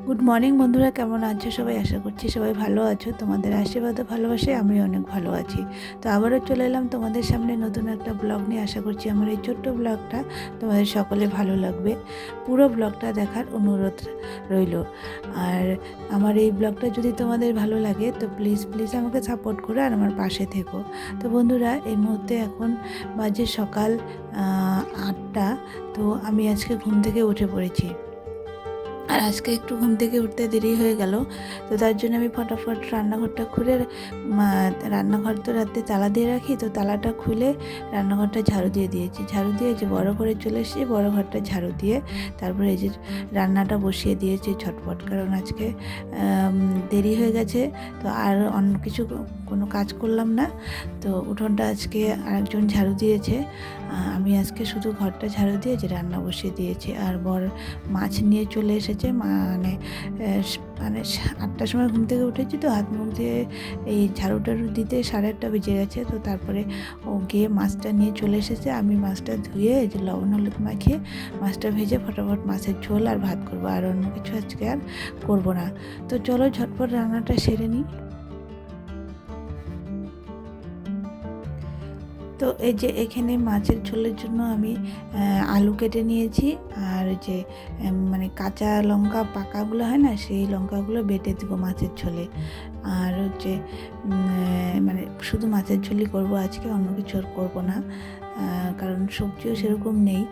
Good morning বন্ধুরা, কেমন আছো সবাই? আশা করছি সবাই ভালো আছো। তোমাদের আশীর্বাদ ও ভালোবাসায় আমি অনেক ভালো আছি। তো আবারও চলে এলাম তোমাদের সামনে নতুন একটা ব্লগ নিয়ে। আশা করছি আমার এই ছোট্ট ব্লগটা তোমাদের সকলে ভালো লাগবে। পুরো ব্লগটা দেখার অনুরোধ রইল। আর আমার এই ব্লগটা যদি তোমাদের ভালো লাগে তো প্লিজ প্লিজ আমাকে সাপোর্ট করে আর আমার পাশে থেকো। তো বন্ধুরা, এই মুহূর্তে এখন বাজে সকাল 8টা। তো আমি আজকে ঘুম থেকে উঠে পড়েছি। আর আজকে একটু ঘুম থেকে উঠতে দেরি হয়ে গেল। তো তার জন্য আমি ফটাফট রান্নাঘরটা খুলে, রান্নাঘর তো রাতে তালা দিয়ে রাখি, তো তালাটা খুলে রান্নাঘরটা ঝাড়ু দিয়ে দিয়েছি। ঝাড়ু দিয়ে যে বড় ঘরে চলে এসেছি, বড় ঘরটা ঝাড়ু দিয়ে তারপরে এই যে রান্নাটা বসিয়ে দিয়েছি ঝটপট, কারণ আজকে দেরি হয়ে গেছে। তো আর অন্য কিছু কোনো কাজ করলাম না। তো উঠোনটা আজকে আরেকজন ঝাড়ু দিয়েছে, আমি আজকে শুধু ঘরটা ঝাড়ু দিয়ে যে রান্না বসিয়ে দিয়েছি। আর মাছ নিয়ে চলে এসেছে, মানে মানে 8টার সময় ঘুম থেকে উঠেছি, তো হাত মুখ দিয়ে এই ঝাড়ু টাড়ু দিতে 8:30 বেজে গেছে। তো তারপরে ও গিয়ে মাছটা নিয়ে চলে এসেছে। আমি মাছটা ধুয়ে এই যে লবণ হলুদ মাখিয়ে মাছটা ভেজে ফটাফট মাছের ঝোল আর ভাত করবো, আর অন্য কিছু আজকে আর করবো না। তো চলো ঝটপট রান্নাটা সেরে নিই। তো এই যে এখানে মাছের ঝোলের জন্য আমি আলু কেটে নিয়েছি, আর যে মানে কাঁচা লঙ্কা পাকাগুলো হয় না, সেই লঙ্কাগুলো বেটে দেবো মাছের ঝোলে। আর হচ্ছে মানে শুধু মাছের ঝোলই করবো আজকে, অন্য কিছু আর করবো না, কারণ সবজিও সেরকম নেই।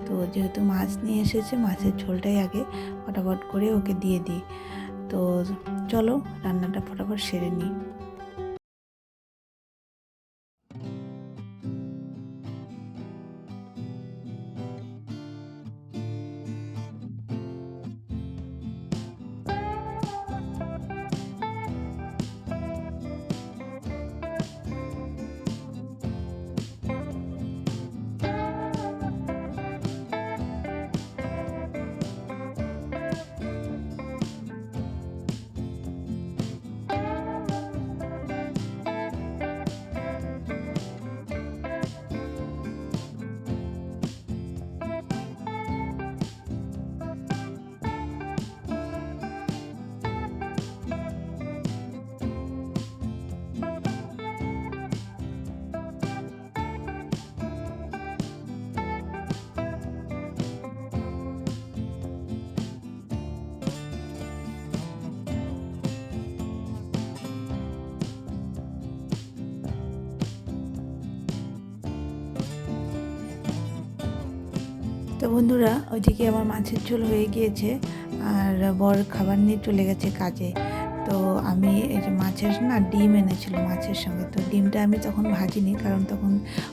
তো যেহেতু মাছ নিয়ে এসেছে, মাছের ঝোলটাই আগে ফটাফট করে ওকে দিয়ে দিই। তো চলো রান্নাটা ফটাফট সেরে নিই। তো বন্ধুরা, ওইদিকে আমার মাছের ঝোল হয়ে গিয়েছে, আর বর খাবার নিয়ে চলে গেছে কাজে। তো আমি এই যে মাছের ডিম এনেছিল মাছের সঙ্গে, তো ডিমটা আমি তখন ভাজিনি, কারণ তখন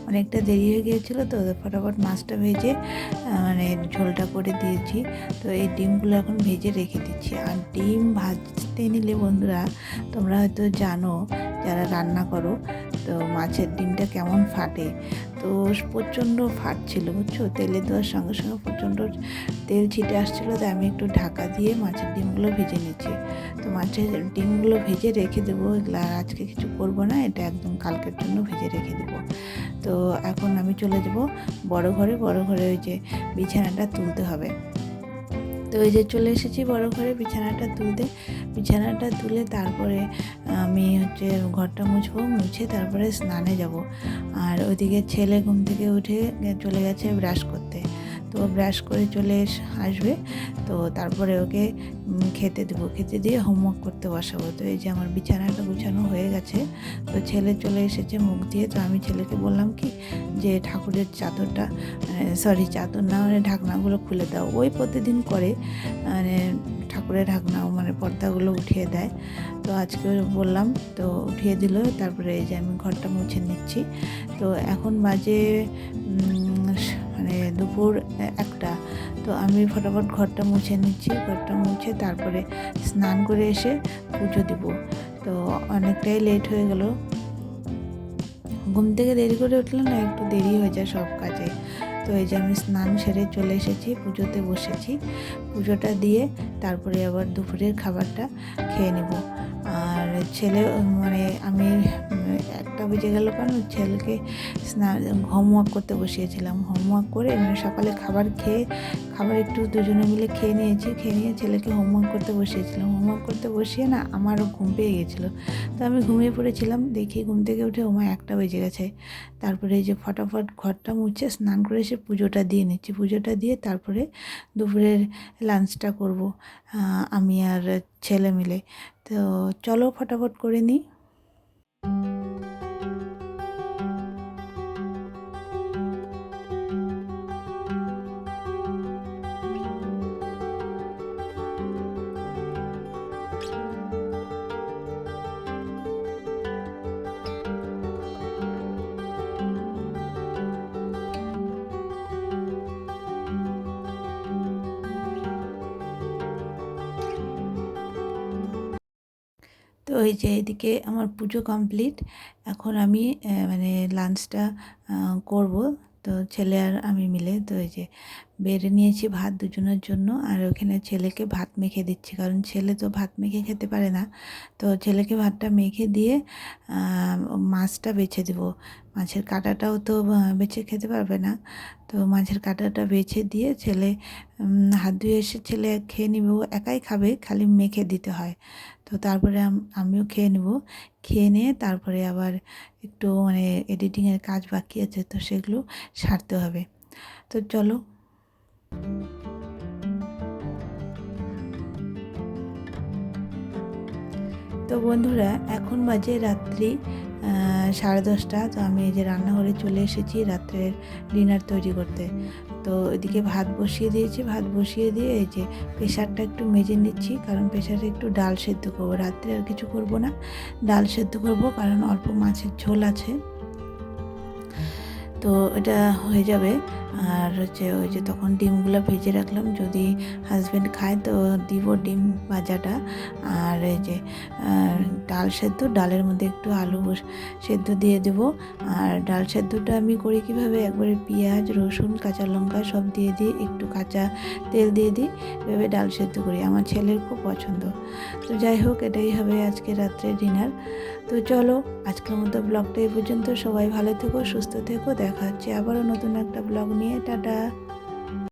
অনেকটা দেরি হয়ে গিয়েছিলো। তো ফটাফট মাছটা ভেজে মানে ঝোলটা করে দিয়েছি। তো এই ডিমগুলো এখন ভেজে রেখে দিচ্ছি। আর ডিম ভাজতে নিলে বন্ধুরা, তোমরা হয়তো জানো যারা রান্না করো, তো মাছের ডিমটা কেমন ফাটে। তো প্রচণ্ড ফাটছিল, বুঝছো, তেলে দেওয়ার সঙ্গে সঙ্গে প্রচণ্ড তেল ছিটে আসছিলো। তাই আমি একটু ঢাকা দিয়ে মাছের ডিমগুলো ভেজে নিচ্ছি। তো মাছের ডিমগুলো ভেজে রেখে দেবো, এগুলো আর আজকে কিছু করবো না, এটা একদম কালকের জন্য ভেজে রেখে দেবো। তো এখন আমি চলে যাব বড় ঘরে। বড় ঘরে ওই যে বিছানাটা তুলতে হবে। তো এই যে চলে এসেছি বড় ঘরে বিছানাটা তুলতে। বিছানাটা তুলে তারপরে আমি হচ্ছে ঘরটা মুছে তারপরে স্নানে যাব। আর ওইদিকে ছেলে ঘুম থেকে উঠে চলে গেছে ব্রাশ করতে। তো ব্রাশ করে চলে আসবে, তো তারপরে ওকে খেতে দেবো। খেতে দিয়ে হোমওয়ার্ক করতে বসাবো। তো এই যে আমার বিছানাটা গুছানো হয়ে গেছে। তো ছেলে চলে এসেছে মুখ দিয়ে। তো আমি ছেলেকে বললাম কি যে ঠাকুরের চাদরটা, চাদর না, মানে ঢাকনাগুলো খুলে দাও। ওই প্রতিদিন করে, মানে ঠাকুরের ঢাকনা মানে পর্দাগুলো উঠিয়ে দেয়। তো আজকে বললাম, তো উঠিয়ে দিল। তারপরে এই যে আমি ঘরটা মুছে নিচ্ছি। তো এখন বাজে মানে দুপুর 1টা। তো আমি ফটাফট ঘরটা মুছে নিচ্ছি। ঘরটা মুছে তারপরে স্নান করে এসে পুজো দেব। তো অনেকটাই লেট হয়ে গেল। ঘুম থেকে দেরি করে উঠলে না একটু দেরি হয়ে যায় সব কাজে। তো এই যে আমি স্নান সেরে চলে এসেছি, পুজোতে বসেছি। পুজোটা দিয়ে তারপরে আবার দুপুরের খাবারটা খেয়ে নেব। আর ছেলে মানে আমি 1টা বেজে গেল, কারণ ছেলেকে হোমওয়ার্ক করতে বসিয়েছিলাম। হোমওয়ার্ক করে সকালে খাবার একটু দুজনে মিলে খেয়ে নিয়েছি। খেয়ে নিয়ে ছেলেকে হোমওয়ার্ক করতে বসিয়েছিলাম। হোমওয়ার্ক করতে বসিয়ে না আমারও ঘুম পেয়ে গেছিলো, তো আমি ঘুমিয়ে পড়েছিলাম। দেখি ঘুম থেকে উঠে 1টা বেজে গেছে। তারপরে এই যে ফটাফট ঘরটা মুছে স্নান করে এসে পুজোটা দিয়ে নিচ্ছি। পুজোটা দিয়ে তারপরে দুপুরের লাঞ্চটা করব আমি আর ছেলে মিলে। তো চলো ফটাফট করে নিই। তো এই যে এদিকে আমার পুজো কমপ্লিট। এখন আমি মানে লাঞ্চটা করব। তো ছেলে আর আমি মিলে তো এই যে বেড়ে নিয়েছি ভাত দুজনের জন্য, আর ওখানে ছেলেকে ভাত মেখে দিচ্ছি, কারণ ছেলে তো ভাত মেখে খেতে পারে না। তো ছেলেকে ভাতটা মেখে দিয়ে মাছটা বেছে দেব। মাছের কাঁটাটাও তো বেছে খেতে পারবে না, তো মাছের কাঁটাটা বেছে দিয়ে ছেলে হাত ধুয়ে এসে ছেলে খেয়ে নিবে। ও একাই খাবে, খালি মেখে দিতে হয়। তো তারপরে আমিও খেয়ে নেব। খেয়ে নিয়ে তারপরে আবার একটু মানে এডিটিংয়ের কাজ বাকি আছে, তো সেগুলো সারতে হবে। তো চলো। তো বন্ধুরা, এখন বাজে রাত্রি 10:30। তো আমি এই যে রান্নাঘরে চলে এসেছি রাত্রের ডিনার তৈরি করতে। তো এদিকে ভাত বসিয়ে দিয়েছি। ভাত বসিয়ে দিয়ে এই যে প্রেশারটা একটু মেজে নিচ্ছি, কারণ প্রেশারে একটু ডাল সেদ্ধ করবো। রাত্রে আর কিছু করব না, ডাল সেদ্ধ করব, কারণ অল্প মাছের ঝোল আছে, তো এটা হয়ে যাবে। আর হচ্ছে ওই যে তখন ডিমগুলো ভেজে রাখলাম, যদি হাজব্যান্ড খায় তো দিব ডিম ভাজাটা। আর এই যে ডাল সেদ্ধ, ডালের মধ্যে একটু আলু সেদ্ধ দিয়ে দেবো। আর ডাল সেদ্ধটা আমি করি কীভাবে, একবারে পেঁয়াজ রসুন কাঁচা লঙ্কা সব দিয়ে দিই, একটু কাঁচা তেল দিয়ে দিই, এভাবে ডাল সেদ্ধ করি। আমার ছেলের খুব পছন্দ। তো যাই হোক, এটাই হবে আজকে রাত্রে ডিনার। তো চলো, আজকের মতো ব্লগটা এই পর্যন্ত। সবাই ভালো থেকো, সুস্থ থেকো। দেখা হচ্ছে আবারও নতুন একটা ব্লগ নিয়ে। টাটা।